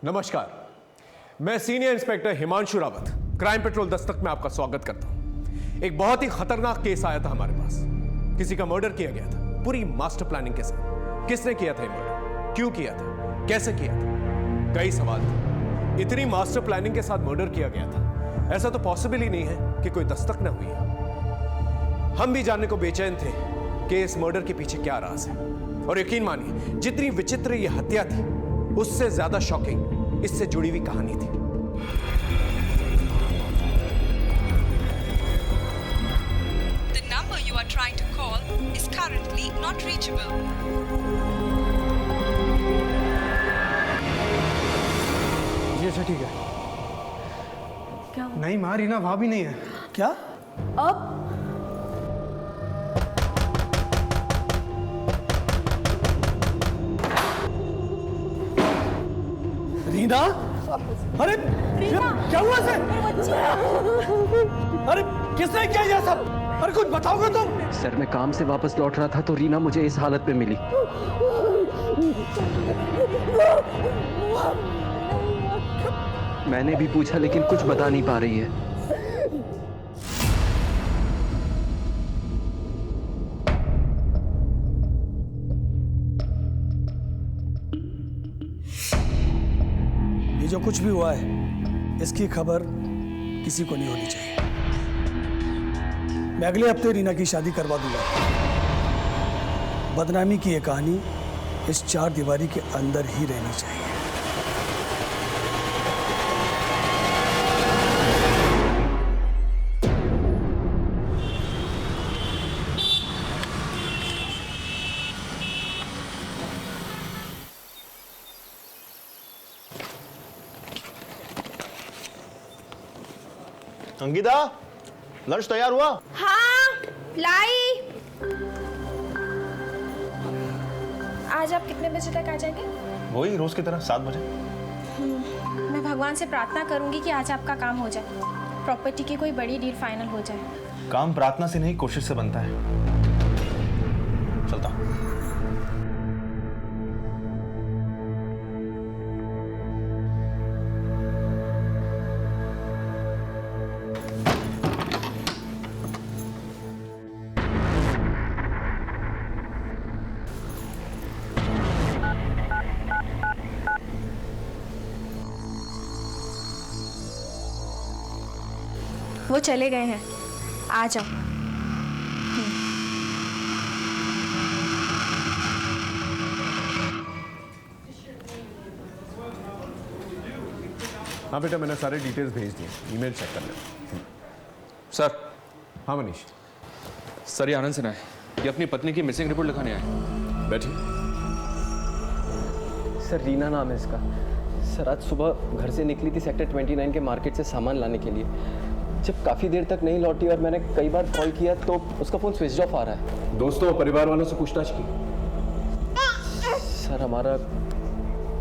नमस्कार, मैं senior inspector Himanshu Rawat crime petrol Dastak में आपका स्वागत करता हूं। एक बहुत ही खतरनाक केस आया था हमारे पास। किसी का मर्डर किया गया था पूरी मास्टर प्लानिंग के साथ। किसने किया था ये मर्डर, क्यों किया था, कैसे किया था, कई सवाल थे। इतनी मास्टर प्लानिंग के साथ मर्डर किया गया था, ऐसा तो पॉसिबल ही नहीं है कि कोई दस्तक ना हुई है। हम भी जानने को बेचैन थे कि इस मर्डर के पीछे क्या राज है। और यकीन मानिए, जितनी विचित्र ये हत्या थी उससे ज्यादा शॉकिंग इससे जुड़ी हुई कहानी थी। The number you are trying to call is currently not reachable. जी अच्छा ठीक है। क्या? नहीं माँ, रीना वहां भी नहीं है। क्या? अब रीना? अरे रीना! क्या हुआ से? अरे किसने किया ये सब? अरे कुछ बताओगे तुम? सर, मैं काम से वापस लौट रहा था तो रीना मुझे इस हालत में मिली। मैंने भी पूछा लेकिन कुछ बता नहीं पा रही है। ये जो कुछ भी हुआ है इसकी खबर किसी को नहीं होनी चाहिए। मैं अगले हफ्ते रीना की शादी करवा दूंगा। बदनामी की ये कहानी इस चार दीवारी के अंदर ही रहनी चाहिए। अंकिता, लंच तैयार हुआ? हाँ, लाई। आज आप कितने बजे तक आ जाएंगे? वही रोज की तरह 7 बजे। मैं भगवान से प्रार्थना करूंगी कि आज आपका काम हो जाए, प्रॉपर्टी की कोई बड़ी डील फाइनल हो जाए। काम प्रार्थना से नहीं, कोशिश से बनता है। चलता हूं। वो चले गए हैं, आ जाओ। हाँ बेटा, मैंने सारे डिटेल्स भेज दिए, ईमेल चेक कर लेना। सर। हाँ मनीष। सर, ये आनंद सिन्हा है, ये अपनी पत्नी की मिसिंग रिपोर्ट लिखाने आए। बैठिए। सर, रीना नाम है इसका। सर, आज सुबह घर से निकली थी सेक्टर 29 के मार्केट से सामान लाने के लिए। जब काफ़ी देर तक नहीं लौटी और मैंने कई बार कॉल किया तो उसका फ़ोन स्विच ऑफ आ रहा है। दोस्तों और परिवार वालों से पूछताछ की? सर, हमारा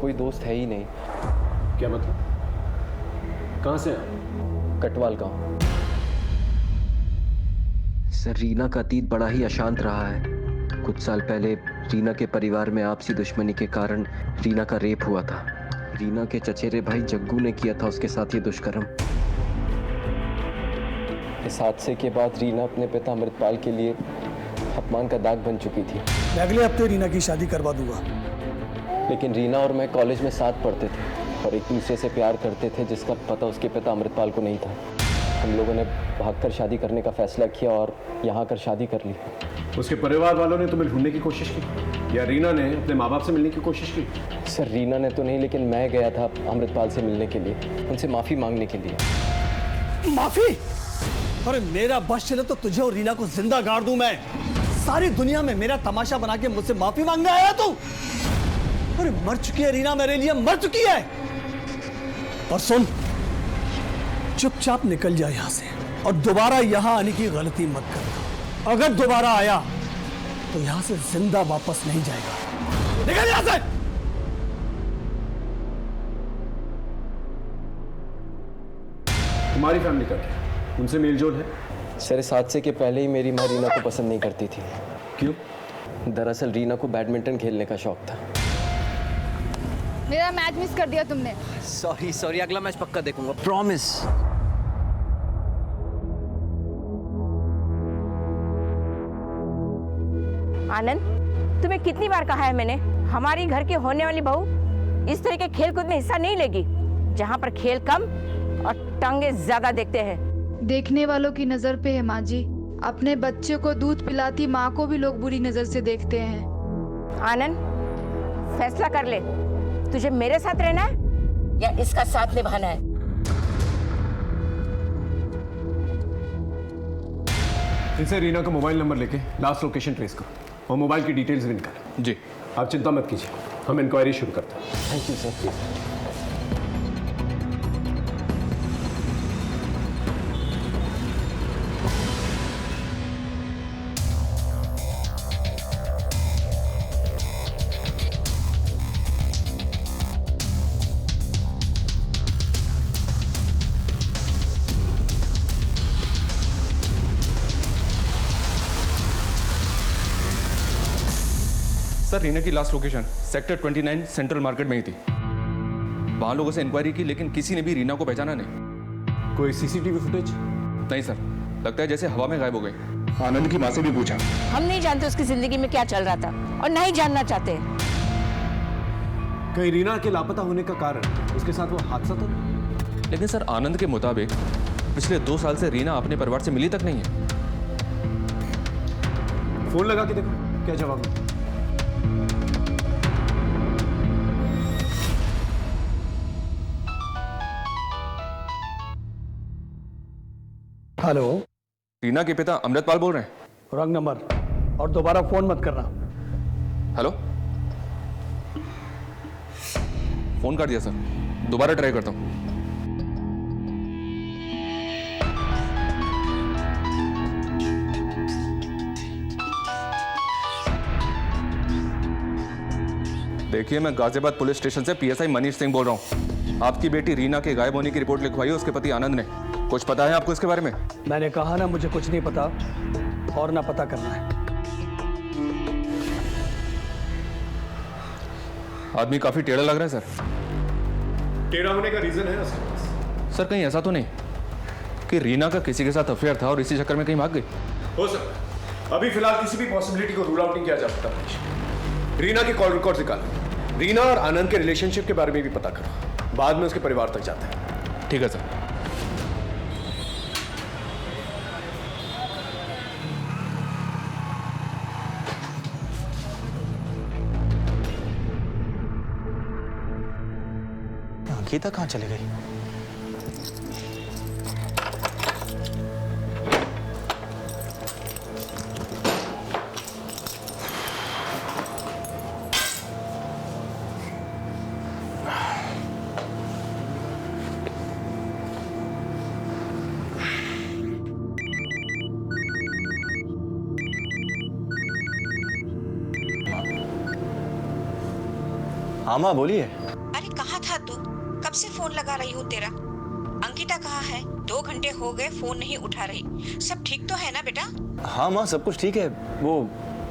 कोई दोस्त है ही नहीं। क्या मतलब? कहाँ से आप? कटवाल गाँव। सर, रीना का अतीत बड़ा ही अशांत रहा है। कुछ साल पहले रीना के परिवार में आपसी दुश्मनी के कारण रीना का रेप हुआ था। रीना के चचेरे भाई जग्गू ने किया था उसके साथ ये दुष्कर्म। इस हादसे के बाद रीना अपने पिता अमृतपाल के लिए अपमान का दाग बन चुकी थी। मैं अगले हफ्ते रीना की शादी करवा दूंगा। लेकिन रीना और मैं कॉलेज में साथ पढ़ते थे और एक दूसरे से प्यार करते थे, जिसका पता उसके पिता अमृतपाल को नहीं था। हम लोगों ने भागकर शादी करने का फैसला किया और यहाँ आकर शादी कर ली। उसके परिवार वालों ने तुम्हें ढूंढने की कोशिश की या रीना ने अपने माँ बाप से मिलने की कोशिश की? सर, रीना ने तो नहीं, लेकिन मैं गया था अमृतपाल से मिलने के लिए, उनसे माफ़ी मांगने के लिए। माफी? अरे मेरा बस चले तो तुझे और रीना को जिंदा गाड़ दूं मैं। सारी दुनिया में मेरा तमाशा बना के मुझसे माफी मांगने आया तू? अरे मर चुकी है रीना, मेरे लिए मर चुकी है। और सुन, चुपचाप निकल जा यहां से और दोबारा यहां आने की गलती मत करना। अगर दोबारा आया तो यहां से जिंदा वापस नहीं जाएगा। निकल यहां से। तुम्हारी फैमिली का क्या, उनसे मेलजोल है? सर, इस हादसे के पहले ही मेरी माँ रीना को पसंद नहीं करती थी। क्यों? दरअसल रीना को बैडमिंटन खेलने का शौक था। मेरा मैच मिस कर दिया तुमने। सॉरी सॉरी, अगला मैच पक्का देखूंगा, प्रॉमिस। आनंद, तुम्हें कितनी बार कहा है मैंने, हमारी घर की होने वाली बहू इस तरह के खेल कूद में हिस्सा नहीं लेगी, जहाँ पर खेल कम और टंगे ज्यादा देखते हैं। देखने वालों की नजर पे है माँ जी। अपने बच्चे को दूध पिलाती माँ को भी लोग बुरी नजर से देखते हैं। आनंद, फैसला कर ले, तुझे मेरे साथ रहना है या इसका साथ निभाना है। इनसे रीना का मोबाइल नंबर लेके लास्ट लोकेशन ट्रेस करो और मोबाइल की डिटेल्स भी निकालो। जी। आप चिंता मत कीजिए, हम इंक्वायरी शुरू करते हैं। Thank you sir. Sir, Reena की last location sector 29 central market में ही थी। वहां लोगों से इंक्वायरी की, लेकिन किसी ने भी रीना को पहचाना नहीं। कोई सीसीटीवी फुटेज? नहीं सर, लगता है जैसे हवा में गायब हो गई। आनंद की माँ से भी पूछा, हम नहीं जानते उसकी जिंदगी में क्या चल रहा था और नहीं जानना चाहते। कहीं रीना के लापता होने का कारण उसके साथ वो हादसा तो नहीं? लेकिन सर, आनंद के मुताबिक पिछले 2 साल से रीना अपने परिवार से मिली तक नहीं है। फोन लगा के देखो क्या जवाब है। हेलो, रीना के पिता अमृतपाल बोल रहे हैं। रॉन्ग नंबर, और दोबारा फोन मत करना। हेलो, फोन कर दिया सर, दोबारा ट्राई करता हूँ। देखिए, मैं गाजियाबाद पुलिस स्टेशन से पीएसआई मनीष सिंह बोल रहा हूँ। आपकी बेटी रीना के गायब होने की रिपोर्ट लिखवाई है उसके पति आनंद ने। कुछ पता है आपको इसके बारे में? मैंने कहा ना, मुझे कुछ नहीं पता और ना पता करना है। आदमी काफी टेढ़ा लग रहा है सर। टेढ़ा होने का रीजन है उसके पास? सर, कहीं ऐसा तो नहीं कि रीना का किसी के साथ अफेयर था और इसी चक्कर में कहीं भाग गई? हो सकता है। अभी फिलहाल किसी भी पॉसिबिलिटी को रूल आउट नहीं किया जा सकता। रीना के कॉल रिकॉर्ड निकालो, रीना और आनंद के रिलेशनशिप के बारे में भी पता करो, बाद में उसके परिवार तक जाते हैं। ठीक है सर। अंकिता कहाँ चली गई? हाँ माँ, बोलिए। अरे कहाँ था तू? कब से फोन लगा रही हूँ तेरा। अंकिता कहाँ है? 2 घंटे हो गए, फोन नहीं उठा रही। सब ठीक तो है ना बेटा? हाँ माँ, सब कुछ ठीक है। वो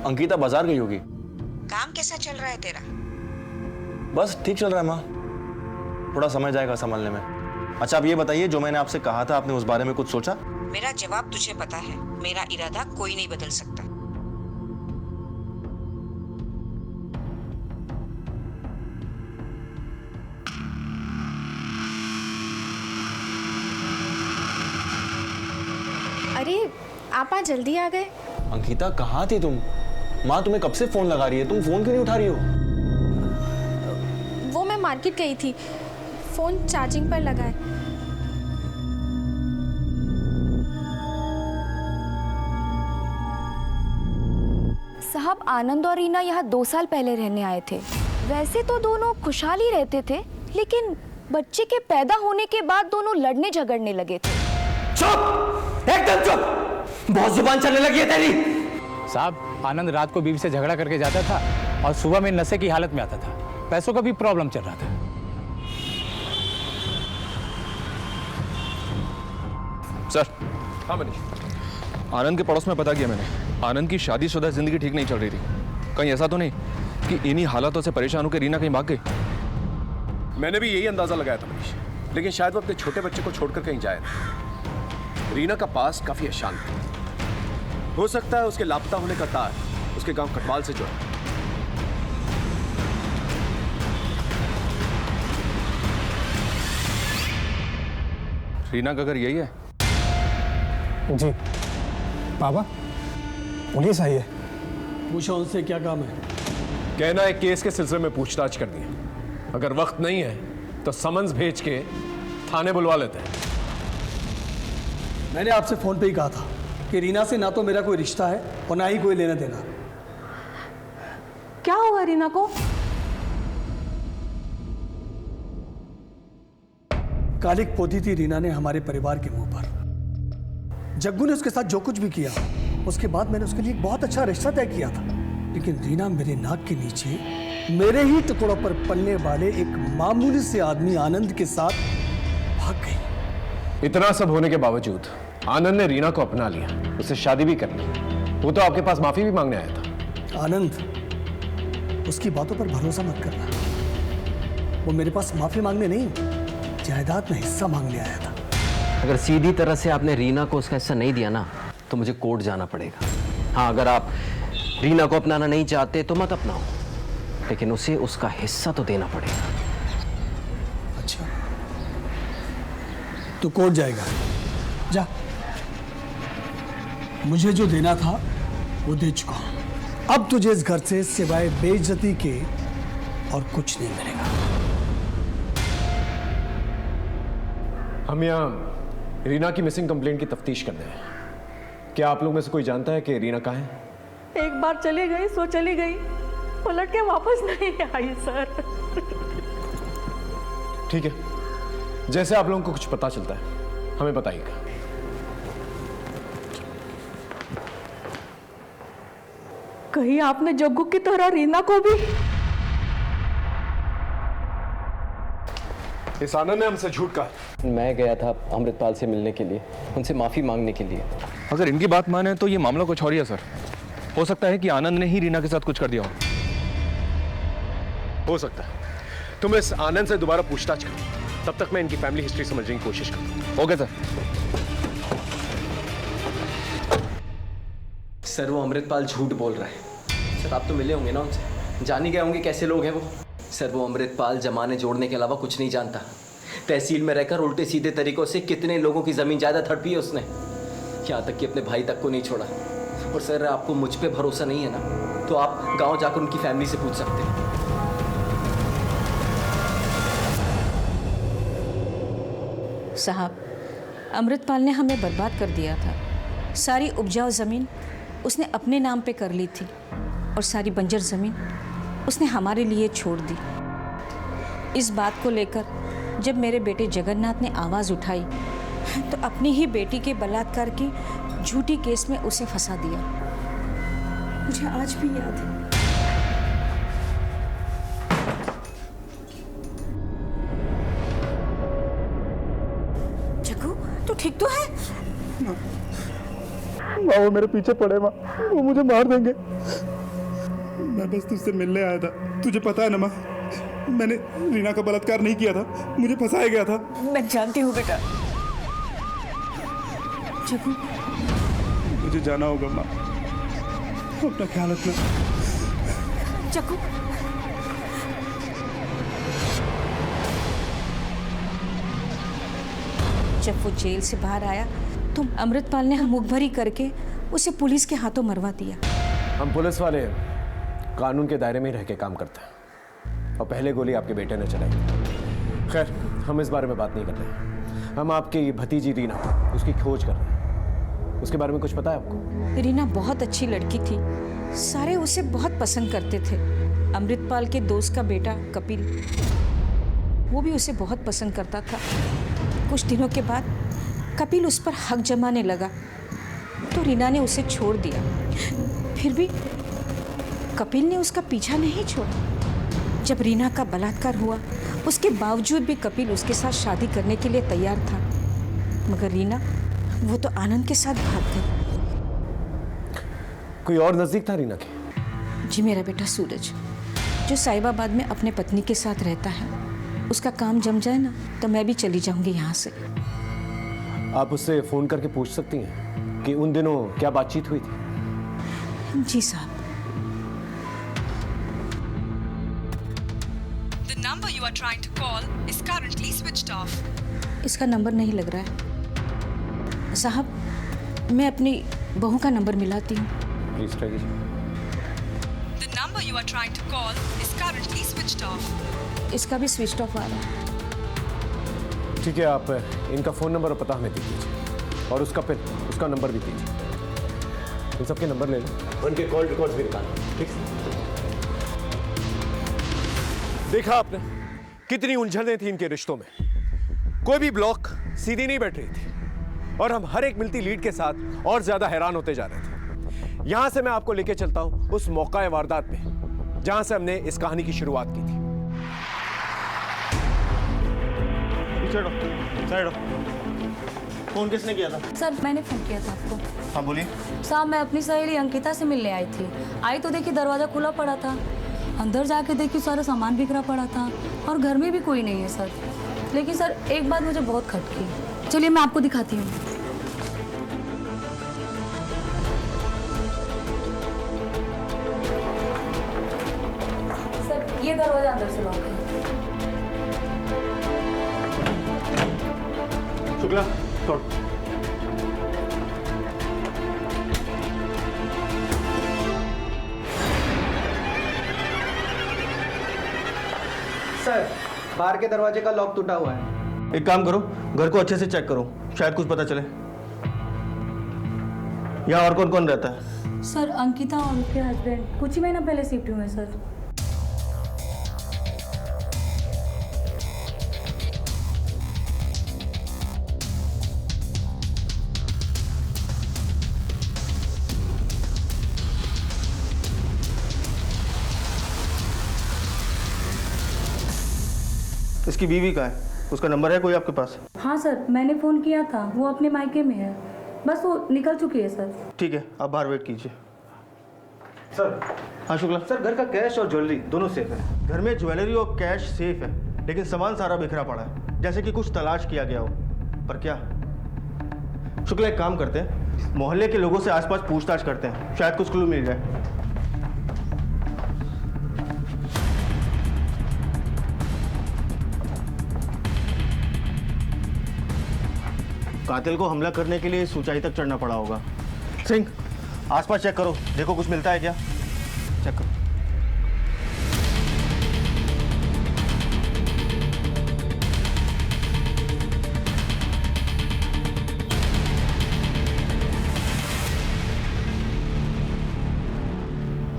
अंकिता बाजार गई होगी। काम कैसा चल रहा है तेरा? बस ठीक चल रहा है माँ, थोड़ा समय जाएगा संभालने में। अच्छा, आप ये बताइए, जो मैंने आपसे कहा था, आपने उस बारे में कुछ सोचा? मेरा जवाब तुझे पता है, मेरा इरादा कोई नहीं बदल सकता। अरे आप आज जल्दी आ गए। अंकिता, कहाँ थी तुम? माँ तुम्हें कब से फोन लगा रही है, तुम फोन क्यों नहीं उठा रही हो? वो मैं मार्केट गई थी, फोन चार्जिंग पर लगा है। साहब, आनंद और रीना यहाँ 2 साल पहले रहने आए थे। वैसे तो दोनों खुशहाल ही रहते थे, लेकिन बच्चे के पैदा होने के बाद दोनों लड़ने झगड़ने लगे थे। चुप, एकदम चुप, बहुत जुबान चलने लगी है तेरी। साहब, आनंद रात को बीवी से झगड़ा करके जाता था और सुबह में नशे की हालत में आता था। पैसों का भी प्रॉब्लम चल रहा था। सर। हाँ मनीष। आनंद के पड़ोस में पता किया मैंने, आनंद की शादीशुदा जिंदगी ठीक नहीं चल रही थी। कहीं ऐसा तो नहीं कि इन्हीं हालातों से परेशान होकर रीना कहीं भाग गई? मैंने भी यही अंदाजा लगाया था मनीष, लेकिन शायद वो अपने छोटे बच्चे को छोड़कर कहीं जाए ना। रीना का पास काफी अशांत है। हो सकता है उसके लापता होने का तार उसके गांव कटवाल से जुड़ा। रीना का घर यही है? जी बाबा, पुलिस आई है। पूछो उनसे क्या काम है। कहना है केस के सिलसिले में पूछताछ करनी है, अगर वक्त नहीं है तो समन्स भेज के थाने बुलवा लेते हैं। मैंने आपसे फोन पे ही कहा था कि रीना से ना तो मेरा कोई रिश्ता है और ना ही कोई लेना देना। क्या हुआ रीना को? कालिक पोती थी रीना ने हमारे परिवार के मुंह पर। जग्गू ने उसके साथ जो कुछ भी किया, उसके बाद मैंने उसके लिए एक बहुत अच्छा रिश्ता तय किया था, लेकिन रीना मेरे नाक के नीचे मेरे ही टुकड़ों पर पलने वाले एक मामूली से आदमी आनंद के साथ भाग गई। इतना सब होने के बावजूद आनंद ने रीना को अपना लिया, उससे शादी भी कर ली। वो तो आपके पास माफी भी मांगने आया था। आनंद, उसकी बातों पर भरोसा मत करना। वो मेरे पास माफी मांगने नहीं, जायदाद में हिस्सा मांगने आया था। अगर सीधी तरह से आपने रीना को उसका हिस्सा नहीं दिया ना, तो मुझे कोर्ट जाना पड़ेगा। हाँ, अगर आप रीना को अपनाना नहीं चाहते तो मत अपनाओ, लेकिन उसे उसका हिस्सा तो देना पड़ेगा। अच्छा, तो कोर्ट जाएगा? जा, मुझे जो देना था वो दे चुका हूं। अब तुझे इस घर से सिवाय बेइज्जती के और कुछ नहीं मिलेगा। हम यहाँ रीना की मिसिंग कंप्लेंट की तफ्तीश करते हैं। क्या आप लोग में से कोई जानता है कि रीना कहाँ है? एक बार चली गई सो चली गई, पलट के वापस नहीं आई सर। ठीक है, जैसे आप लोगों को कुछ पता चलता है हमें बताइएगा। कहीं आपने जग्गू की तरह रीना को भी? इस आनंद ने हमसे झूठ कहा। मैं गया था अमृतपाल से मिलने के लिए, उनसे माफी मांगने के लिए। अगर इनकी बात माने तो ये मामला कुछ और ही है सर। हो सकता है कि आनंद ने ही रीना के साथ कुछ कर दिया हो सकता है। तुम इस आनंद से दोबारा पूछताछ करो, तब तक मैं इनकी फैमिली हिस्ट्री समझने की कोशिश करूँ। Okay sir. सर, वो अमृतपाल झूठ बोल रहा है। सर, आप तो मिले होंगे ना उनसे, जान ही गए होंगे कैसे लोग हैं वो। सर, वो अमृतपाल जमाने जोड़ने के अलावा कुछ नहीं जानता। तहसील में रहकर उल्टे सीधे तरीकों से कितने लोगों की जमीन जायदाद हड़पी है उसने, यहाँ तक कि अपने भाई तक को नहीं छोड़ा। और सर, आपको मुझ पे भरोसा नहीं है ना, तो आप गांव जाकर उनकी फैमिली से पूछ सकते हैं। साहब, अमृतपाल ने हमें बर्बाद कर दिया था। सारी उपजाऊ ज़मीन उसने अपने नाम पे कर ली थी और सारी बंजर ज़मीन उसने हमारे लिए छोड़ दी। इस बात को लेकर जब मेरे बेटे जगन्नाथ ने आवाज़ उठाई तो अपनी ही बेटी के बलात्कार की झूठी केस में उसे फंसा दिया। मुझे आज भी याद है। जग्गू, तू ठीक तो है? माँ, वो मेरे पीछे पड़े माँ, वो मुझे मार देंगे। मैं बस तुझसे मिलने आया था। तुझे पता है ना माँ, मैंने रीना का बलात्कार नहीं किया था, मुझे फंसाया गया था। मैं जानती हूँ बेटा। जग्गू, मुझे जाना होगा माँ, अपना ख्याल रखना। जग्गू, जब वो जेल से बाहर आया तो अमृतपाल ने मुख भरी करके उसे पुलिस के हाथों मरवा दिया। हम पुलिस वाले कानून के दायरे में ही रह के काम करते हैं, और पहले गोली आपके बेटे ने चलाई। खैर, हम इस बारे में बात नहीं कर रहे। हम आपकी भतीजी रीना, उसकी खोज कर रहे हैं। उसके बारे में कुछ पता है आपको? रीना बहुत अच्छी लड़की थी, सारे उसे बहुत पसंद करते थे। अमृतपाल के दोस्त का बेटा कपिल, वो भी उसे बहुत पसंद करता था। कुछ दिनों के बाद कपिल उस पर हक जमाने लगा तो रीना ने उसे छोड़ दिया। फिर भी कपिल ने उसका पीछा नहीं छोड़ा। जब रीना का बलात्कार हुआ, उसके बावजूद भी कपिल उसके साथ शादी करने के लिए तैयार था, मगर रीना वो तो आनंद के साथ भाग गई। कोई और नजदीक था रीना के? जी, मेरा बेटा सूरज, जो साहिबाबाद में अपने पत्नी के साथ रहता है। उसका काम जम जाए ना तो मैं भी चली जाऊंगी यहाँ से। आप उससे फोन करके पूछ सकती हैं कि उन दिनों क्या बातचीत हुई थी। जी साहब। The number you are trying to call is currently switched off. इसका नंबर नहीं लग रहा है साहब। मैं अपनी बहू का नंबर मिलाती हूँ। प्लीज ट्राई कीजिए। The number you are trying to call is currently switched off. इसका भी स्विच ऑफ आ रहा है। ठीक है, आप इनका फ़ोन नंबर और पता हमें दे दीजिए और उसका पिन, उसका नंबर भी दीजिए। इन सबके नंबर ले लो, उनके कॉल रिकॉर्ड्स भी निकालो। ठीक है? देखा आपने कितनी उलझनें थी इनके रिश्तों में। कोई भी ब्लॉक सीधी नहीं बैठ रही थी और हम हर एक मिलती लीड के साथ और ज्यादा हैरान होते जा रहे थे। यहां से मैं आपको लेके चलता हूं उस मौका वारदात पे जहां से हमने इस कहानी की शुरुआत की थी। फोन किसने किया था? सर मैंने फोन किया था आपको। हाँ बोलिए। साहब मैं अपनी सहेली अंकिता से मिलने आई थी। आई तो देखी दरवाज़ा खुला पड़ा था, अंदर जाके देखी सारा सामान बिखरा पड़ा था और घर में भी कोई नहीं है सर। लेकिन सर एक बात मुझे बहुत खटकी। चलिए मैं आपको दिखाती हूँ। सर ये दरवाजा अंदर से लॉक है। शुक्ला छोड़। सर बाहर के दरवाजे का लॉक टूटा हुआ है। एक काम करो, घर को अच्छे से चेक करो, शायद कुछ पता चले। यहाँ और कौन कौन रहता है? सर अंकिता और उनके हस्बैंड कुछ ही महीना पहले शिफ्ट हुए सर। इसकी बीवी का है, उसका नंबर है कोई आपके पास? हाँ सर मैंने फ़ोन किया था, वो अपने मायके में है, बस वो निकल चुकी है सर। ठीक है, आप बाहर वेट कीजिए। सर। हाँ शुक्ला। सर घर का कैश और ज्वेलरी दोनों सेफ है। घर में ज्वेलरी और कैश सेफ है, लेकिन सामान सारा बिखरा पड़ा है, जैसे कि कुछ तलाश किया गया हो। पर क्या? शुक्ला एक काम करते हैं, मोहल्ले के लोगों से आसपास पूछताछ करते हैं, शायद कुछ क्लू मिल जाए। कातिल को हमला करने के लिए इस ऊंचाई तक चढ़ना पड़ा होगा। सिंह आसपास चेक करो, देखो कुछ मिलता है क्या। चेक करो।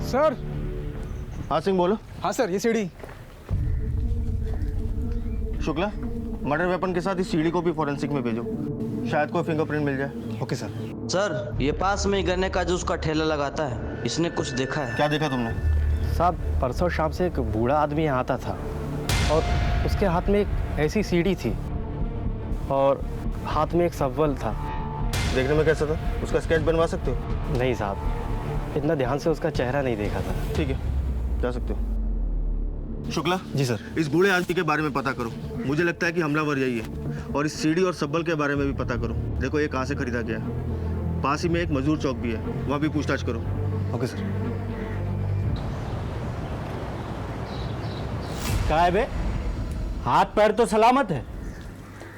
सर। हाँ सिंह बोलो। हाँ सर ये सीढ़ी। शुक्ला मर्डर वेपन के साथ इस सीढ़ी को भी फॉरेंसिक में भेजो, शायद कोई फिंगरप्रिंट मिल जाए। Okay sir. सर ये पास में गन्ने का जूस का ठेला लगाता है, इसने कुछ देखा है? क्या देखा तुमने? साहब परसों शाम से एक बूढ़ा आदमी यहाँ आता था और उसके हाथ में एक ऐसी सीढ़ी थी और हाथ में एक सब्वल था। देखने में कैसा था? उसका स्केच बनवा सकते हो? नहीं साहब, इतना ध्यान से उसका चेहरा नहीं देखा था। ठीक है, जा सकते हो। शुक्ला। जी सर। इस बूढ़े आदमी के बारे में पता करो, मुझे लगता है कि हमलावर यही है। और इस सीढ़ी और सब्बल के बारे में भी पता करो, देखो ये कहाँ से खरीदा गया है। पास ही में एक मजदूर चौक भी है, वहाँ भी पूछताछ करो। Okay sir. क्या है बे, हाथ पैर तो सलामत है,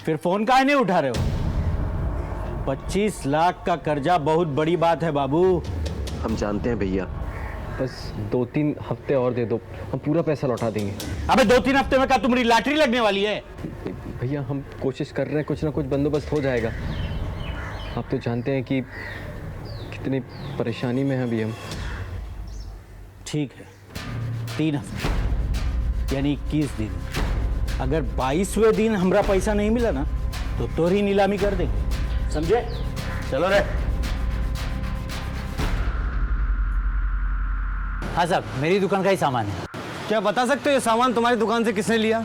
फिर फोन काहे नहीं उठा रहे हो? 25 लाख का कर्जा बहुत बड़ी बात है बाबू। हम जानते हैं भैया, बस 2-3 हफ्ते और दे दो, हम पूरा पैसा लौटा देंगे। अबे 2-3 हफ्ते में क्या तुम्हारी लॉटरी लगने वाली है? भैया हम कोशिश कर रहे हैं, कुछ ना कुछ बंदोबस्त हो जाएगा। आप तो जानते हैं कि कितनी परेशानी में हैं अभी हम। ठीक है, 3 हफ्ते यानी 21 दिन। अगर 22वें दिन हमारा पैसा नहीं मिला ना तो तोरी नीलामी कर देंगे, समझे? चलो रे। हाँ साहब मेरी दुकान का ही सामान है। क्या बता सकते हो ये सामान तुम्हारी दुकान से किसने लिया?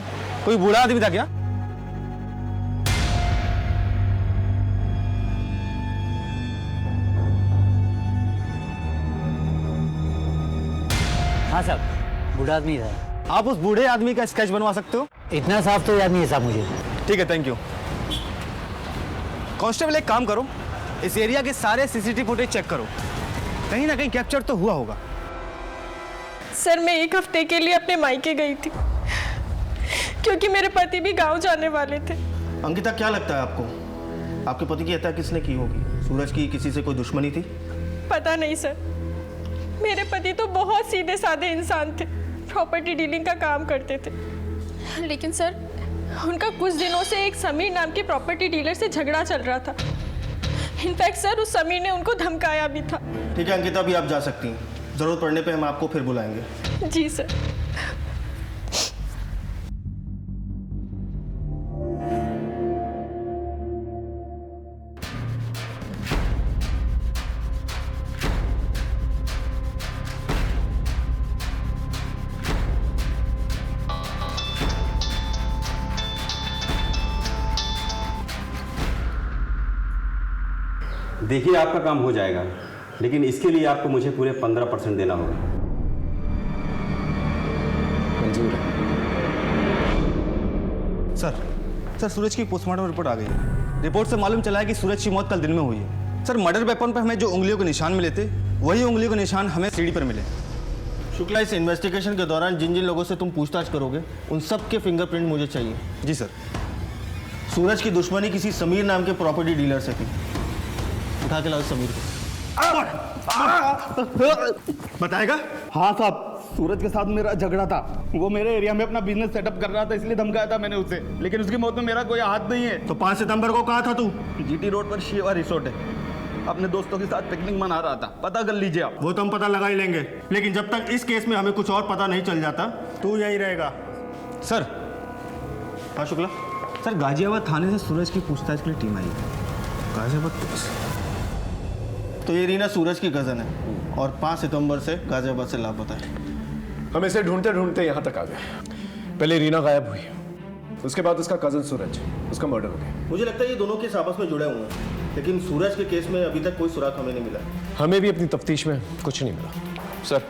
कोई बूढ़ा आदमी था क्या? हाँ साहब बूढ़ा आदमी था। आप उस बूढ़े आदमी का स्केच बनवा सकते हो? इतना साफ तो याद नहीं है साहब मुझे। ठीक है, थैंक यू। कांस्टेबल एक काम करो, इस एरिया के सारे सीसीटीवी फुटेज चेक करो, कहीं ना कहीं कैप्चर तो हुआ होगा। सर मैं 1 हफ्ते के लिए अपने मायके गई थी क्योंकि मेरे पति भी गांव जाने वाले थे। अंकिता, क्या लगता है आपको, आपके पति की हत्या किसने की होगी? सूरज की किसी से कोई दुश्मनी थी? पता नहीं सर, मेरे पति तो बहुत सीधे साधे इंसान थे, प्रॉपर्टी डीलिंग का काम करते थे। लेकिन सर उनका कुछ दिनों से एक समीर नाम के प्रॉपर्टी डीलर से झगड़ा चल रहा था। इनफैक्ट सर उस समीर ने उनको धमकाया भी था। ठीक है अंकिता, अभी आप जा सकती हैं, जरूरत पड़ने पे हम आपको फिर बुलाएंगे। जी सर। देखिए आपका काम हो जाएगा, लेकिन इसके लिए आपको मुझे पूरे 15% देना होगा। मंजूर है सर सूरज की पोस्टमार्टम रिपोर्ट आ गई है। रिपोर्ट से मालूम चला है कि सूरज की मौत कल दिन में हुई है। सर मर्डर वेपन पर हमें जो उंगलियों के निशान मिले थे, वही उंगलियों के निशान हमें सीढ़ी पर मिले। शुक्ला, इस इन्वेस्टिगेशन के दौरान जिन जिन लोगों से तुम पूछताछ करोगे उन सब के फिंगरप्रिंट मुझे चाहिए। जी सर। सूरज की दुश्मनी किसी समीर नाम के प्रॉपर्टी डीलर से थी। उठा के लाओ समीर को। बताएगा? हाँ साहब, सूरज के साथ मेरा झगड़ा था। वो मेरे एरिया में अपना बिजनेस सेटअप कर रहा था, इसलिए धमकाया था मैंने उसे, लेकिन उसकी मौत में मेरा कोई हाथ नहीं है। तो 5 सितंबर को कहा था तू? जीटी रोड पर शिवा रिसोर्ट है, अपने दोस्तों के साथ पिकनिक मना रहा था। पता कर लीजिए आप। वो तो हम पता लगा ही लेंगे, लेकिन जब तक इस केस में हमें कुछ और पता नहीं चल जाता तू यहीं रहेगा। सर। हाँ शुक्ला। सर गाजियाबाद थाने से सूरज की पूछताछ के लिए टीम आई है। गाजियाबाद पुलिस? तो ये रीना सूरज की कज़न है और 5 सितंबर से गाजियाबाद से लापता है। हम इसे ढूंढते ढूंढते यहाँ तक आ गए। पहले रीना गायब हुई, उसके बाद उसका कज़न सूरज, उसका मर्डर हो गया। मुझे लगता है ये दोनों केस आपस में जुड़े हुए हैं, लेकिन सूरज के केस में अभी तक कोई सुराग हमें नहीं मिला। हमें भी अपनी तफ्तीश में कुछ नहीं मिला। सर,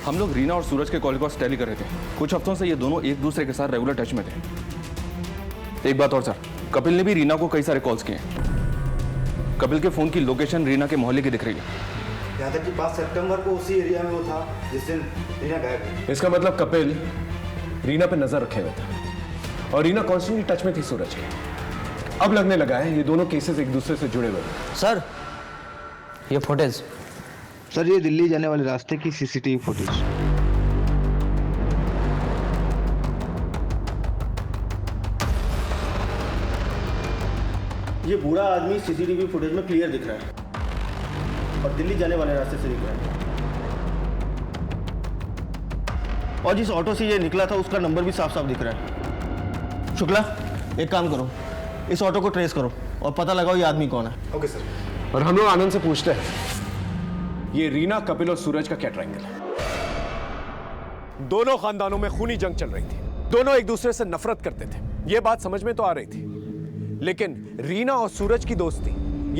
हम लोग रीना और सूरज के कॉल को टैली कर रहे थे। कुछ हफ्तों से ये दोनों एक दूसरे के साथ रेगुलर टच में थे। एक बात और सर, कपिल ने भी रीना को कई सारे कॉल्स किए। कपिल के फोन की लोकेशन रीना के मोहल्ले की दिख रही है। यहाँ तक कि 5 सितंबर को उसी एरिया में वो था जिस दिन रीना गायब हुई। इसका मतलब कपिल रीना पे नजर रखे हुए था और रीना कॉन्स्टेंटली टच में थी सूरज के। अब लगने लगा है ये दोनों केसेस एक दूसरे से जुड़े हुए हैं। सर ये फुटेज। सर ये दिल्ली जाने वाले रास्ते की सीसीटीवी फुटेज। ये बूढ़ा आदमी सीसीटीवी फुटेज में क्लियर दिख रहा है और दिल्ली जाने वाले रास्ते से दिख रहा है। और जिस ऑटो से ये निकला था उसका नंबर भी साफ साफ दिख रहा है। शुक्ला, एक काम करो, इस ऑटो को ट्रेस करो और पता लगाओ ये आदमी कौन है। Okay sir. और हम लोग आनंद से पूछते हैं ये रीना, कपिल और सूरज का क्या ट्रायंगल है? दोनों खानदानों में खूनी जंग चल रही थी, दोनों एक दूसरे से नफरत करते थे, ये बात समझ में तो आ रही थी, लेकिन रीना और सूरज की दोस्ती,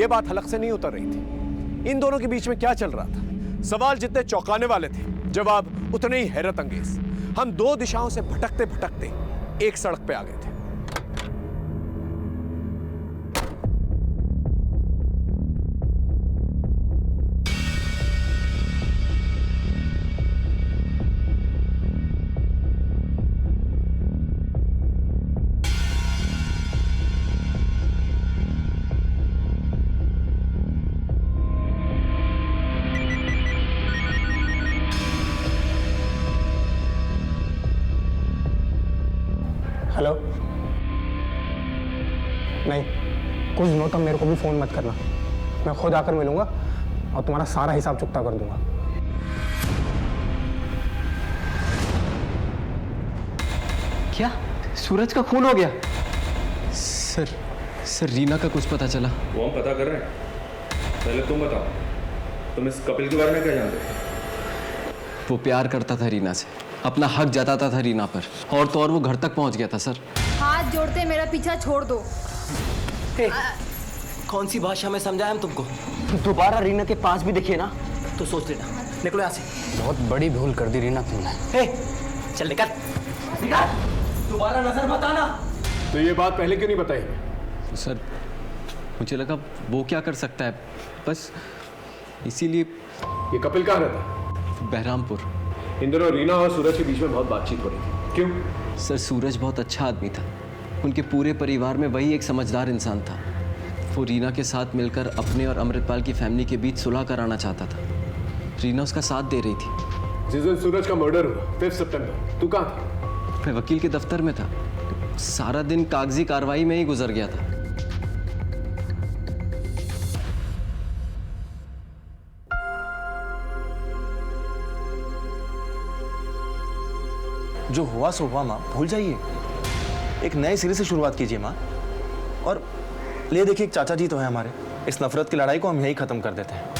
ये बात हलक से नहीं उतर रही थी। इन दोनों के बीच में क्या चल रहा था? सवाल जितने चौंकाने वाले थे, जवाब उतने ही हैरत अंगेज। हम 2 दिशाओं से भटकते भटकते एक सड़क पे आ गए थे। हेलो। नहीं, कुछ दिनों तक मेरे को भी फ़ोन मत करना, मैं खुद आकर मिलूंगा और तुम्हारा सारा हिसाब चुकता कर दूंगा। क्या सूरज का खून हो गया? सर रीना का कुछ पता चला? वो हम पता कर रहे हैं। पहले तुम बताओ, तुम इस कपिल के बारे में क्या जानते हो? वो प्यार करता था रीना से, अपना हक जताता था रीना पर, और तो और वो घर तक पहुंच गया था सर। हाथ जोड़ते मेरा पीछा छोड़ दो। कौन सी भाषा में समझाया हम तुमको? दोबारा रीना के पास भी दिखे ना तो सोच लेना। निकलो यहाँ से। बहुत बड़ी भूल कर दी रीना तुमने। चल निकल निकल। दोबारा नजर मत आना। तो ये बात पहले क्यों नहीं बताई हमें? सर मुझे लगा वो क्या कर सकता है, बस इसीलिए। ये कपिल कहाँ रहता है? बहरामपुर। इन दिनों रीना और सूरज के बीच में बहुत बातचीत हो रही थी, क्यों? सर सूरज बहुत अच्छा आदमी था, उनके पूरे परिवार में वही एक समझदार इंसान था। वो रीना के साथ मिलकर अपने और अमृतपाल की फैमिली के बीच सुलह कराना चाहता था। रीना उसका साथ दे रही थी। जिस दिन सूरज का मर्डर हुआ 5 सितंबर, तू कहाँ था? मैं वकील के दफ्तर में था। सारा दिन कागजी कार्रवाई में ही गुजर गया था। जो हुआ सो हुआ माँ, भूल जाइए। एक नए सिरे से शुरुआत कीजिए माँ। और ले देखिए, एक चाचा जी तो है हमारे, इस नफरत की लड़ाई को हम यही खत्म कर देते हैं।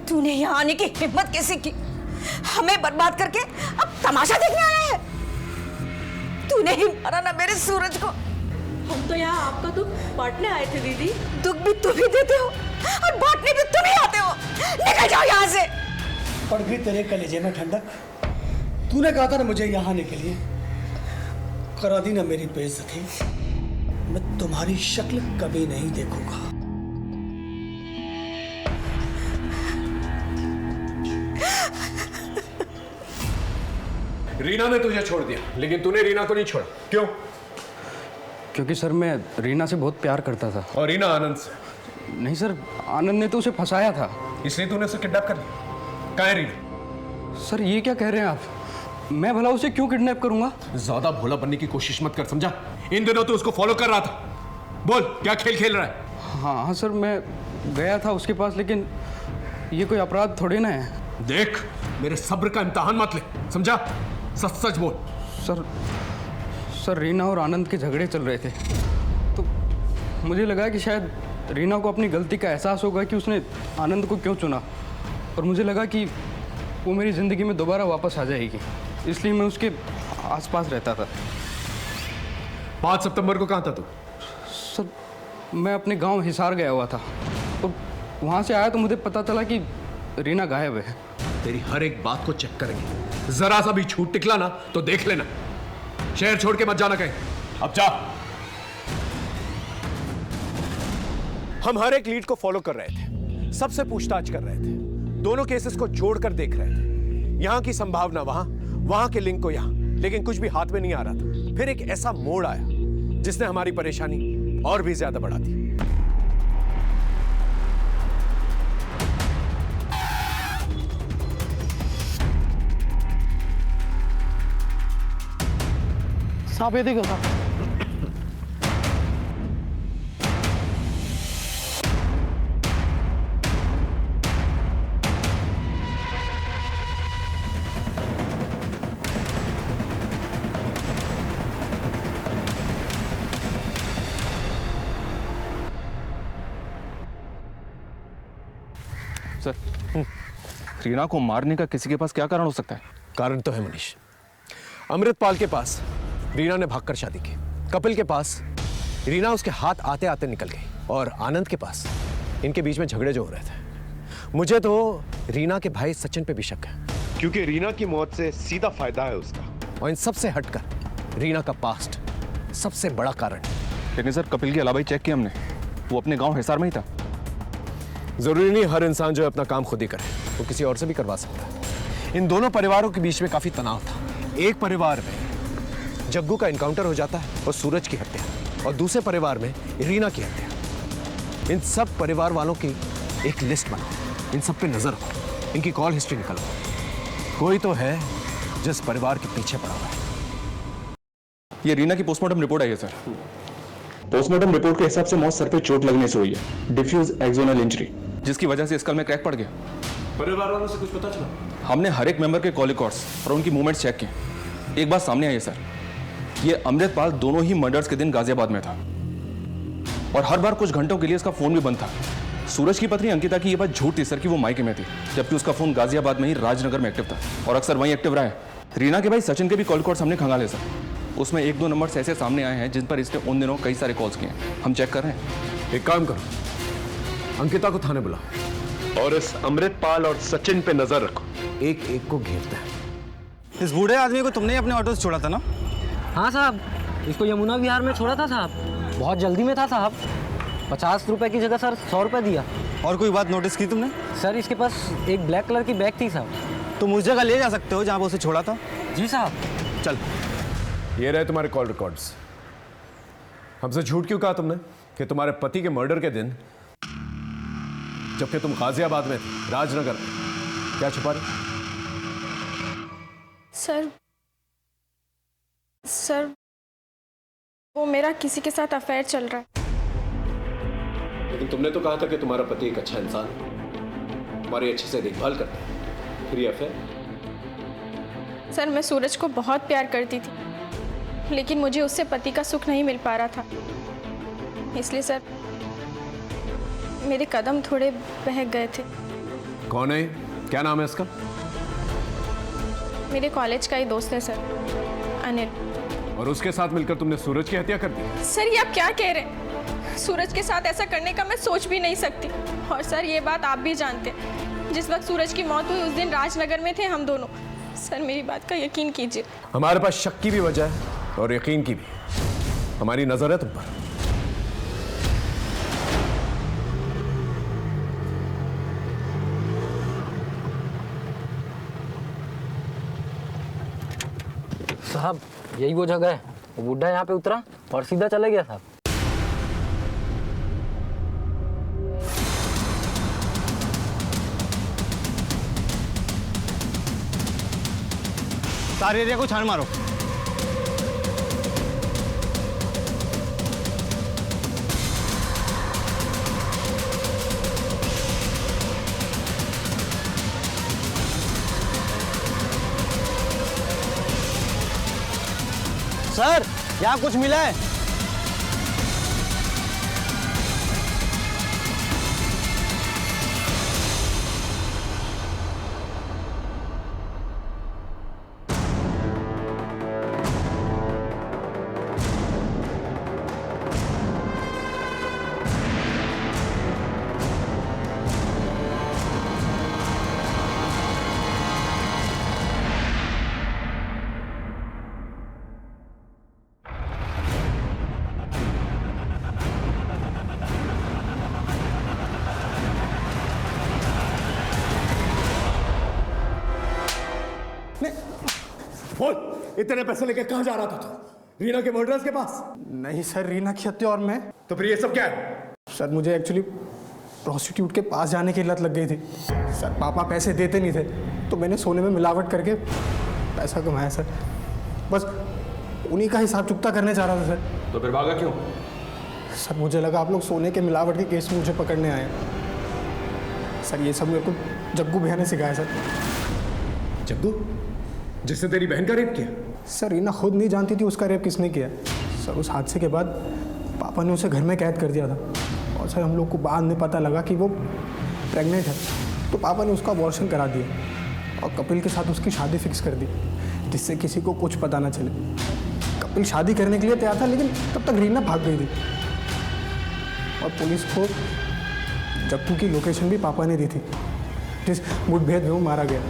तूने यहाँ आने की हिम्मत कैसे की? हमें बर्बाद करके अब तमाशा देखने आया है? तूने ही मारा ना मेरे सूरज को। हम तो यहाँ आपका दुख बांटने आए थे दीदी। दुख भी तुम ही देते हो और बांटने भी तुम ही आते हो। निकल जाओ यहाँ से। पड़ गई तेरे कलेजे में ठंडक। तूने कहा था ना मुझे यहाँ आने के लिए, करा दी ना मेरी बेइज्जती। मैं तुम्हारी शक्ल कभी नहीं देखूंगा। रीना ने तुझे छोड़ दिया, लेकिन तूने रीना को नहीं छोड़ा, क्यों? क्योंकि सर मैं रीना से बहुत प्यार करता था। और रीना आनंद से? नहीं सर, आनंद ने तो उसे फंसाया था। इसलिए तूने उसे किडनैप कर लिया? कहाँ है रीना? सर ये क्या कह रहे हैं आप? मैं भला उसे क्यों किडनैप करूंगा? ज्यादा भोला बनने की कोशिश मत कर, समझा? इन दिनों तो उसको फॉलो कर रहा था। बोल क्या खेल खेल रहा है? हाँ सर, मैं गया था उसके पास, लेकिन ये कोई अपराध थोड़ी ना है। देख, मेरे सब्र का इम्तिहान मत ले, समझा? सच सच बोल। सर रीना और आनंद के झगड़े चल रहे थे, तो मुझे लगा कि शायद रीना को अपनी गलती का एहसास होगा कि उसने आनंद को क्यों चुना, और मुझे लगा कि वो मेरी ज़िंदगी में दोबारा वापस आ जाएगी, इसलिए मैं उसके आसपास रहता था। 5 सितंबर को कहाँ था तू? सर मैं अपने गांव हिसार गया हुआ था, तो वहाँ से आया तो मुझे पता चला कि रीना गायब है। तेरी हर एक बात को चेक करेंगे, जरा सा भी छूट निकला ना तो देख लेना। शहर छोड़ के मत जाना कहीं, अब जा। हम हर एक लीड को फॉलो कर रहे थे, सबसे पूछताछ कर रहे थे, दोनों केसेस को जोड़कर देख रहे थे, यहां की संभावना वहां, वहां के लिंक को यहां, लेकिन कुछ भी हाथ में नहीं आ रहा था। फिर एक ऐसा मोड़ आया जिसने हमारी परेशानी और भी ज्यादा बढ़ा दी। साहब ये देखो साहब। सर, रीना को मारने का किसी के पास क्या कारण हो सकता है? कारण तो है मनीष। अमृतपाल के पास रीना ने भागकर शादी की, कपिल के पास रीना उसके हाथ आते आते निकल गई, और आनंद के पास इनके बीच में झगड़े जो हो रहे थे। मुझे तो रीना के भाई सचिन पे भी शक है, क्योंकि रीना की मौत से सीधा फायदा है उसका। और इन सबसे हटकर रीना का पास्ट सबसे बड़ा कारण है। लेकिन सर कपिल की अलावा ही चेक किया हमने, वो अपने गांव हिसार में ही था। जरूरी नहीं हर इंसान जो अपना काम खुद ही करे, वो किसी और से भी करवा सकता है। इन दोनों परिवारों के बीच में काफी तनाव था। एक परिवार में जग्गू का इनकाउंटर हो जाता है और सूरज की हत्या, और दूसरे परिवार में रीना की हत्या। इन सब परिवार वालों की एक लिस्ट बनाओ, इन सब पे नजर रखो, इनकी कॉल हिस्ट्री निकलवाओ। कोई तो है जिस परिवार के पीछे पड़ा हुआ है। ये रीना की पोस्टमार्टम रिपोर्ट आई है सर। पोस्टमार्टम रिपोर्ट के हिसाब से मौत सर पे चोट लगने से हुई है, डिफ्यूज एक्सोनल इंजरी, जिसकी वजह से स्कल में क्रैक पड़ गया। परिवार वालों से कुछ पता चला? हमने हर एक मेंबर के कॉल रिकॉर्ड्स और उनकी मूवमेंट्स चेक किए। एक बात सामने आई है सर, ये अमृतपाल दोनों ही मर्डर्स के दिन गाजियाबाद में था और हर बार कुछ घंटों के लिए उसका फोन भी बंद था। सूरज की पत्नी अंकिता की ये बात झूठ थी सर कि वो मायके में थी, जबकि उसका फोन गाजियाबाद में ही राजनगर में एक्टिव था और अक्सर वहीं एक्टिव रहा है। रीना के भाई सचिन के भी कॉल कोड सामने खंगाले सर, उसमें 1-2 नंबर्स ऐसे सामने आए हैं जिन पर इसने उन दिनों कई सारे कॉल्स किए हैं। हम चेक कर रहे हैं। एक काम करो, अंकिता को थाने बुला और इस अमृतपाल और सचिन पे नजर रखो। एक एक को घेरता है। इस बूढ़े आदमी को तुमने ही अपने ऑटो से छोड़ा था ना? हाँ साहब, इसको यमुना विहार में छोड़ा था साहब। बहुत जल्दी में था साहब। 50 रुपए की जगह सर 100 रुपए दिया। और कोई बात नोटिस की तुमने? सर इसके पास एक ब्लैक कलर की बैग थी साहब। तुम उस जगह ले जा सकते हो जहाँ वो उसे छोड़ा था? जी साहब। चल, ये रहे तुम्हारे कॉल रिकॉर्ड्स। हमसे झूठ क्यों कहा तुमने कि तुम्हारे पति के मर्डर के दिन, जबकि तुम गाजियाबाद में थे, राजनगर में, क्या छुपा रहे? सर वो मेरा किसी के साथ अफेयर चल रहा है। लेकिन तुमने तो कहा था कि तुम्हारा पति एक अच्छा इंसान है, तुम्हारी अच्छे से देखभाल करता है, फिर ये अफेयर? सर मैं सूरज को बहुत प्यार करती थी, लेकिन मुझे उससे पति का सुख नहीं मिल पा रहा था, इसलिए सर मेरे कदम थोड़े बहक गए थे। कौन है? क्या नाम है इसका? मेरे कॉलेज का ही दोस्त है सर, अनिल। और उसके साथ मिलकर तुमने सूरज की हत्या कर दी? सर ये आप क्या कह रहे हैं? सूरज के साथ ऐसा करने का मैं सोच भी नहीं सकती। और सर ये बात आप भी जानते हैं, जिस वक्त सूरज की मौत हुई उस दिन राजनगर में थे हम दोनों। सर मेरी बात का यकीन कीजिए। हमारे पास शक की भी वजह है और यकीन की भी। हमारी नजर है तुम पर। साहब यही वो जगह है। वो बुढ़ा यहाँ पे उतरा और सीधा चला गया साहब। सारे एरिया को छान मारो। सर यहाँ कुछ मिला है? बोल, इतने पैसे लेके कहां जा रहा था तू? रीना के मर्डरर्स के पास? नहीं सर, रीना की हत्या और मैं। तो फिर ये सब क्या है? सर मुझे एक्चुअली प्रोस्टिट्यूट के पास जाने की लत लग गई थी सर। पापा पैसे देते नहीं थे तो मैंने सोने में मिलावट करके पैसा कमाया सर। बस उन्हीं का हिसाब चुकता करने जा रहा था सर। तो फिर भागा क्यों? सर मुझे लगा आप लोग सोने के मिलावट के केस में मुझे पकड़ने आए। सर ये सब मेरे को जग्गू भैया ने सिखाया सर। जग्गू? जिसने तेरी बहन का रेप किया? सर रीना खुद नहीं जानती थी उसका रेप किसने किया। सर उस हादसे के बाद पापा ने उसे घर में कैद कर दिया था और सर हम लोग को बाद में पता लगा कि वो प्रेग्नेंट है, तो पापा ने उसका अबॉर्शन करा दिया और कपिल के साथ उसकी शादी फिक्स कर दी, जिससे किसी को कुछ पता ना चले। कपिल शादी करने के लिए तैयार था, लेकिन तब तक रीना भाग गई थी और पुलिस को जग्गू की लोकेशन भी पापा ने दी थी, जिस मुठभेड़ में वो मारा गया।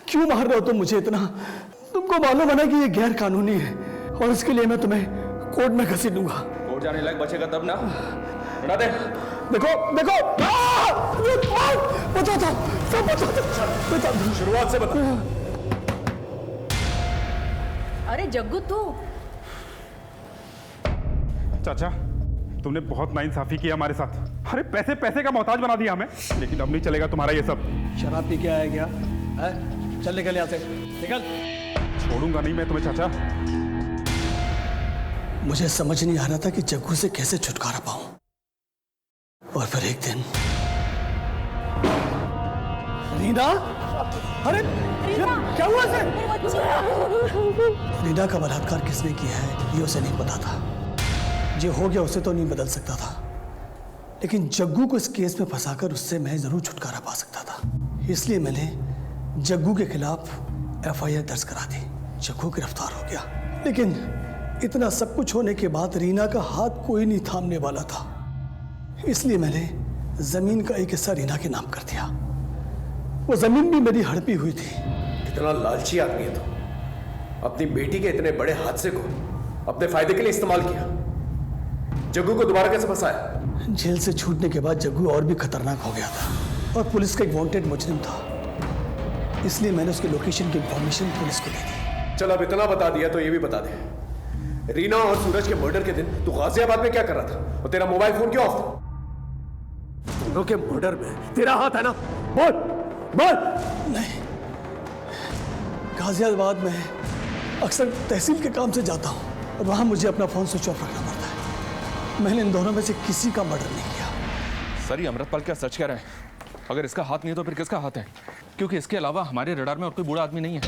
क्यों मार रहे हो तुम मुझे इतना? तुमको मालूम है ना कि ये गैर कानूनी है और इसके लिए मैं तुम्हें कोर्ट में घसीटूंगा। कोर्ट जाने लायक बचेगा तब ना। हटा दे। देखो देखो, बता दो, सब बता दो। शुरुआत से बता। अरे जग्गू तू। चाचा तुमने बहुत नाइंसाफी की हमारे साथ। अरे पैसे पैसे का मोहताज बना दिया हमें, लेकिन अब नहीं चलेगा तुम्हारा ये सब। शराब पी के आया क्या है? चल निकल यहाँ से, निकल। छोड़ूंगा नहीं मैं तुम्हें चाचा। मुझे समझ नहीं आ रहा था कि जग्गू से कैसे छुटकारा पाऊं। और फिर एक दिन रीना, अरे क्या हुआ इसे? रीना का बलात्कार किसने किया है ये उसे नहीं पता था। जो हो गया उसे तो नहीं बदल सकता था, लेकिन जग्गू को इस केस में फंसाकर उससे मैं जरूर छुटकारा पा सकता था। इसलिए मैंने जग्गू के खिलाफ FIR दर्ज करा दी। जग्गू गिरफ्तार हो गया, लेकिन इतना सब कुछ होने के बाद रीना का हाथ कोई नहीं थामने वाला था। इसलिए मैंने जमीन का एक हिस्सा रीना के नाम कर दिया। वो जमीन भी मेरी हड़पी हुई थी। इतना लालची आदमी है तो अपनी बेटी के इतने बड़े हादसे को अपने फायदे के लिए इस्तेमाल किया। जग्गू को दोबारा कैसे फंसाया? जेल से छूटने के बाद जग्गू और भी खतरनाक हो गया था और पुलिस का एक वांटेड मुजरिम था। इसलिए मैंने उसकी लोकेशन की इंफॉर्मेशन पुलिस को दे दी। चल अब इतना बता दिया तो ये भी बता दे, रीना और सूरज के मर्डर के दिन तू गाजियाबाद में क्या कर रहा था और तेरा मोबाइल फोन क्यों ऑफ था? दोनों के मर्डर में तेरा हाथ है ना? बोल बोल। नहीं, गाजियाबाद में अक्सर तहसील के काम से जाता हूँ और वहां मुझे अपना फोन स्विच ऑफ रखना पड़ता है। मैंने इन दोनों में से किसी का मर्डर नहीं किया। सर, ये अमृतपाल क्या सच कह रहे हैं? अगर इसका हाथ नहीं है तो फिर किसका हाथ है? क्योंकि इसके अलावा हमारे रडार में और कोई बूढ़ा आदमी नहीं है।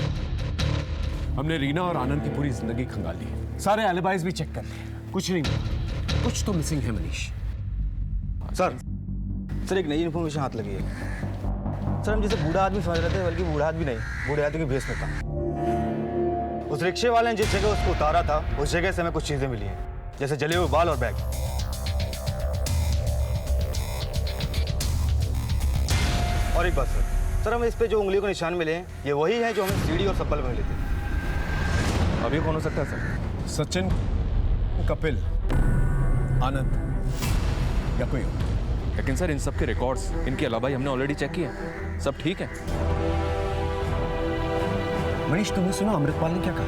हमने रीना और आनंद की पूरी जिंदगी खंगाल ली, सारे एलिबाइज भी चेक कर लिए, कुछ नहीं मिला। कुछ तो मिसिंग है मनीष। सर एक नई इन्फॉर्मेशन हाथ लगी है। सर हम जैसे बूढ़ा आदमी समझ रहे थे, बल्कि बूढ़ा आदमी नहीं, बूढ़े आदमी के भेष में था। उस रिक्शे वाले ने जिस जगह उसको उतारा था उस जगह से हमें कुछ चीजें मिली हैं, जैसे जले हुए बाल और बैग। और एक बात सर, हमें इस पे जो उंगलियों के निशान मिले हैं ये वही हैं जो हमें सीढ़ी और सब्बल में मिले थे। अभी कौन हो सकता है सर? सचिन, कपिल, आनंद या कोई और? लेकिन सर इन सब के रिकॉर्ड्स इनके अलावा ही हमने ऑलरेडी चेक किए, सब ठीक है। मनीष, तुमने सुना अमृतपाल ने क्या कहा?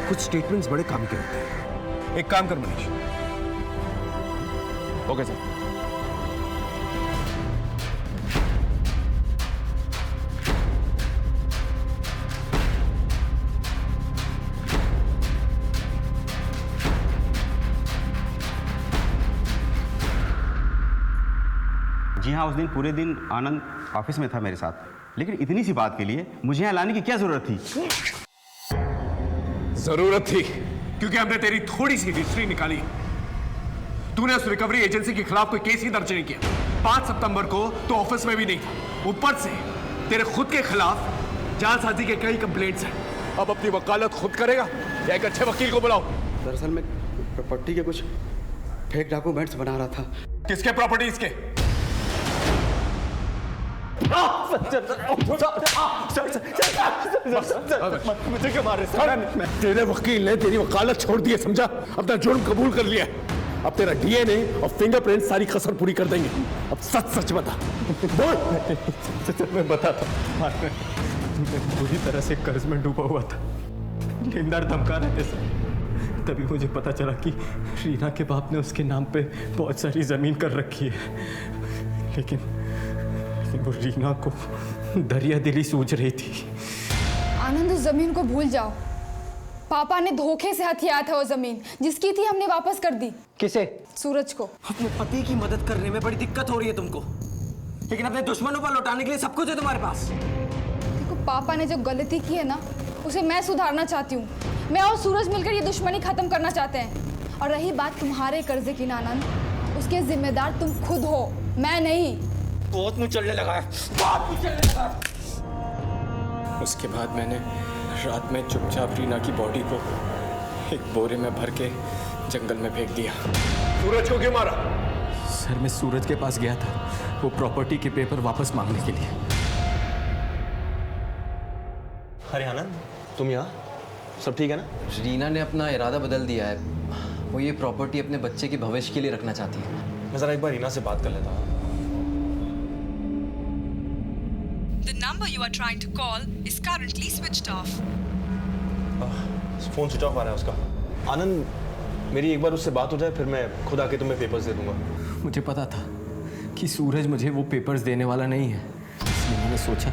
कुछ स्टेटमेंट्स बड़े काम के होते हैं। एक काम कर मनीष। Okay sir. जी हाँ, उस दिन पूरे दिन आनंद ऑफिस में था मेरे साथ, लेकिन इतनी सी बात के लिए मुझे यहाँ लाने की क्या जरूरत थी? जरूरत थी क्योंकि हमने तेरी थोड़ी सी हिस्ट्री निकाली। तूने उस रिकवरी एजेंसी के खिलाफ कोई केस ही दर्ज नहीं किया। 5 सितंबर को तो ऑफिस में भी नहीं था। ऊपर से तेरे खुद के खिलाफ जालसाजी के कई कंप्लेंट्स हैं। अब अपनी वकालत खुद करेगा या एक अच्छे वकील को बुलाओ? दरअसल मैं प्रॉपर्टी के कुछ फेक डॉक्यूमेंट्स बना रहा था। किसके प्रॉपर्टीज के? मुझे क्यों मार रहे हैं? तेरे वकील ने तेरी वकालत छोड़ दी है, समझा? अपना जुर्म कबूल कर लिया। अब तेरा DNA और फिंगरप्रिंट सारी कसर पूरी कर देंगे। अब सच सच बता। बोल। मैं बताता हूँ, पूरी तरह से कर्ज में डूबा हुआ था। लेनदार धमका रहे थे सर। तभी मुझे पता चला कि रीना के बाप ने उसके नाम पे बहुत सारी जमीन कर रखी है, लेकिन वो रीना को दरिया दिली सूझ रही थी। आनंद, उस जमीन को भूल जाओ। पापा ने धोखे से हथिया था वो जमीन, जिसकी थी हमने वापस कर दी। किसे? सूरज को। अपने पति की मदद करने में बड़ी दिक्कत हो रही है तुमको, लेकिन अपने दुश्मनों पर लौटाने के लिए सब कुछ है तुम्हारे पास। देखो, पापा ने जो गलती की है ना, उसे मैं सुधारना चाहती हूँ। मैं और सूरज मिलकर ये दुश्मनी खत्म करना चाहते हैं। और रही बात तुम्हारे कर्जे की ना आनंद, उसके जिम्मेदार तुम खुद हो, मैं नहीं। बहुत मुंह चलने लगा है, बहुत मुंह चलने लगा है। उसके बाद मैंने रात में चुपचाप रीना की बॉडी को एक बोरे में भर के जंगल में फेंक दिया। सूरज को क्यों मारा? सर मैं सूरज के पास गया था वो प्रॉपर्टी के पेपर वापस मांगने के लिए। अरे आनंद, तुम यहाँ? सब ठीक है ना? रीना ने अपना इरादा बदल दिया है। वो ये प्रॉपर्टी अपने बच्चे के भविष्य के लिए रखना चाहती है। मैं जरा एक बार रीना से बात कर लेता हूँ। The number you are trying to call is currently switched off. Phone switch off आ रहा है उसका। आनंद, मेरी एक बार उससे बात हो जाए, फिर मैं खुद आके तुम्हें पेपर्स दे दूंगा। मुझे पता था कि सूरज मुझे वो पेपर्स देने वाला नहीं है, इसलिए मैंने सोचा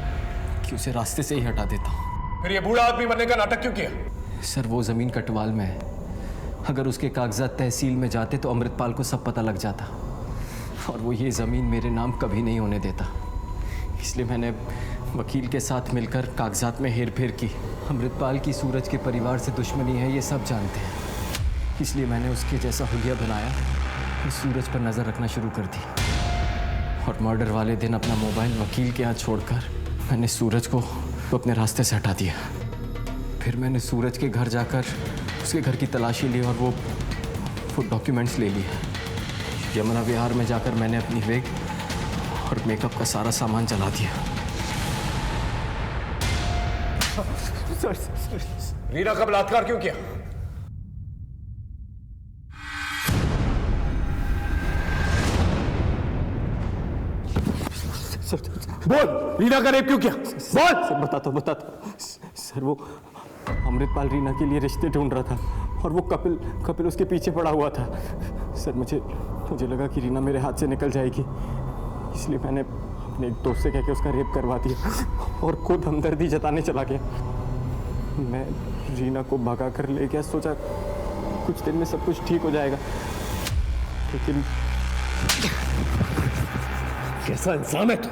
कि उसे रास्ते से ही हटा देता हूँ। फिर ये बूढ़ा आदमी बनने का नाटक क्यों किया? सर वो ज़मीन कटवाल में है। अगर उसके कागजात तहसील में जाते तो अमृतपाल को सब पता लग जाता, और वो ये ज़मीन मेरे नाम कभी नहीं होने देता। इसलिए मैंने वकील के साथ मिलकर कागजात में हेर फेर की। अमृतपाल की सूरज के परिवार से दुश्मनी है, ये सब जानते हैं। इसलिए मैंने उसके जैसा हुलिया बनाया और सूरज पर नज़र रखना शुरू कर दी। और मर्डर वाले दिन अपना मोबाइल वकील के यहाँ छोड़कर मैंने सूरज को अपने रास्ते से हटा दिया। फिर मैंने सूरज के घर जाकर उसके घर की तलाशी ली और वो डॉक्यूमेंट्स ले लिए। यमुना विहार में जाकर मैंने अपनी वेग और मेकअप का सारा सामान जला दिया। रीना का बलात्कार क्यों किया? बोल, रीना का रेप क्यों किया? बोल। सर बताता सर, वो अमृतपाल रीना के लिए रिश्ते ढूंढ रहा था और वो कपिल उसके पीछे पड़ा हुआ था। सर मुझे लगा कि रीना मेरे हाथ से निकल जाएगी, इसलिए मैंने अपने एक दोस्त से कह के उसका रेप करवा दिया और खुद हमदर्दी जताने चला गया। मैं रीना को भगा कर ले गया, सोचा कुछ दिन में सब कुछ ठीक हो जाएगा, लेकिन कैसा इंसान है तू?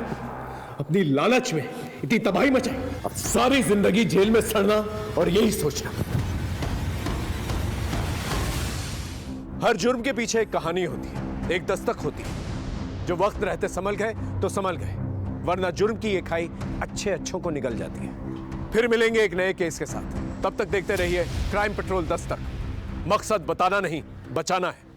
अपनी लालच में इतनी तबाही मचाई, अब सारी जिंदगी जेल में सड़ना और यही सोचना। हर जुर्म के पीछे एक कहानी होती है, एक दस्तक होती है। जो वक्त रहते संभल गए तो संभल गए, वरना जुर्म की ये खाई अच्छों को निगल जाती है। फिर मिलेंगे एक नए केस के साथ। तब तक देखते रहिए क्राइम पेट्रोल दस्तक। मकसद बताना नहीं, बचाना है।